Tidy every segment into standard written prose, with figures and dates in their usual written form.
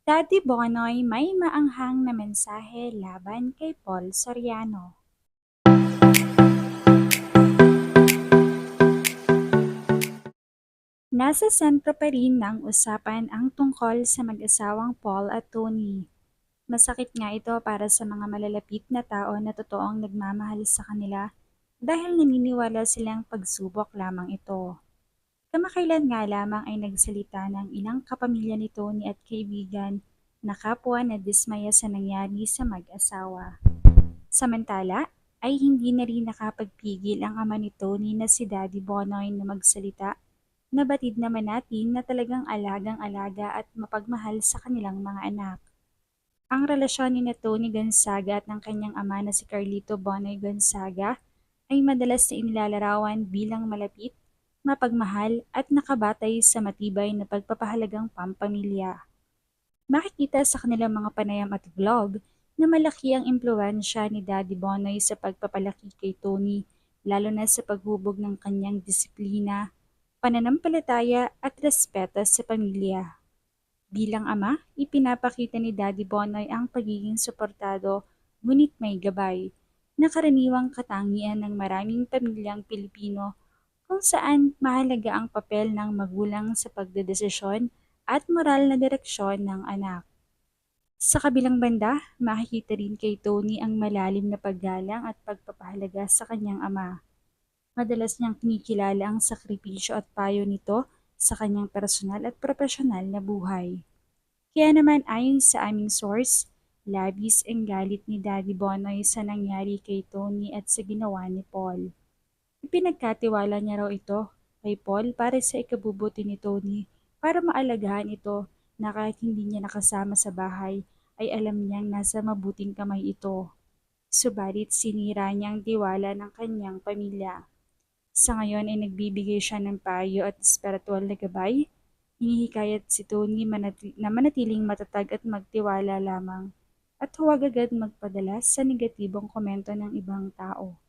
Daddy Bonoy may maanghang na mensahe laban kay Paul Soriano. Nasa sentro pa rin ng usapan ang tungkol sa mag-asawang Paul at Tony. Masakit nga ito para sa mga malalapit na tao na totoong nagmamahal sa kanila dahil naniniwala silang pagsubok lamang ito. Kamakailan nga lamang ay nagsalita ng inang kapamilya ni Tony at kaibigan na kapwa na dismaya sa nangyari sa mag-asawa. Samantala, ay hindi na rin nakapagpigil ang ama ni Tony na si Daddy Bonoy na magsalita. Nabatid naman natin na talagang alagang-alaga at mapagmahal sa kanilang mga anak. Ang relasyon ni na Tony Gonzaga at ng kanyang ama na si Carlito Bonoy Gonzaga ay madalas na inilalarawan bilang malapit, mapagmahal at nakabatay sa matibay na pagpapahalagang pampamilya. Makikita sa kanilang mga panayam at vlog na malaki ang impluensya ni Daddy Bonoy sa pagpapalaki kay Tony, lalo na sa paghubog ng kanyang disiplina, pananampalataya at respeto sa pamilya. Bilang ama, ipinapakita ni Daddy Bonoy ang pagiging suportado ngunit may gabay, na karaniwang katangian ng maraming pamilyang Pilipino kung saan mahalaga ang papel ng magulang sa pagdedesisyon at moral na direksyon ng anak. Sa kabilang banda, makikita rin kay Tony ang malalim na paggalang at pagpapahalaga sa kanyang ama. Madalas niyang kinikilala ang sakripisyo at payo nito sa kanyang personal at profesional na buhay. Kaya naman ayon sa aming source, labis ang galit ni Daddy Bonoy sa nangyari kay Tony at sa ginawa ni Paul. Ipinagkatiwala niya raw ito kay Paul para sa ikabubuti ni Tony para maalagaan ito na kahit hindi niya nakasama sa bahay ay alam niyang nasa mabuting kamay ito. Subalit sinira niya ang tiwala ng kanyang pamilya. Sa ngayon ay nagbibigay siya ng payo at espiritual na gabay. Hinihikayat si Tony na manatiling matatag at magtiwala lamang at huwag agad magpadala sa negatibong komento ng ibang tao.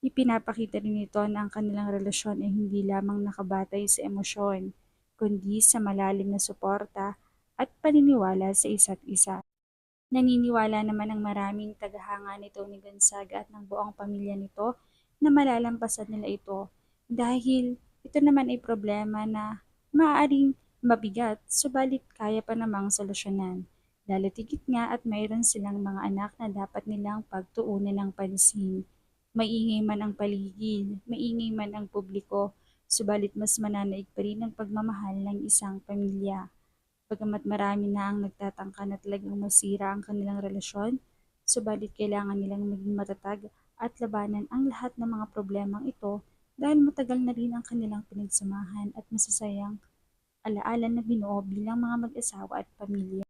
Ipinapakita rin nito na ang kanilang relasyon ay hindi lamang nakabatay sa emosyon, kundi sa malalim na suporta at paniniwala sa isa't isa. Naniniwala naman ang maraming tagahanga ni Tony Gonzaga at ng buong pamilya nito na malalampasan nila ito dahil ito naman ay problema na maaaring mabigat subalit kaya pa namang solusyonan. Lalo tigit nga at mayroon silang mga anak na dapat nilang pagtuunan ng pansin. Maingay man ang paligid, maingay man ang publiko, subalit mas mananaig pa rin ang pagmamahal ng isang pamilya. Bagamat marami na ang nagtatangka na talagang masira ang kanilang relasyon, subalit kailangan nilang maging matatag at labanan ang lahat ng mga problemang ito dahil matagal na rin ang kanilang pinagsamahan at masasayang alaala na binuo bilang mga mag-asawa at pamilya.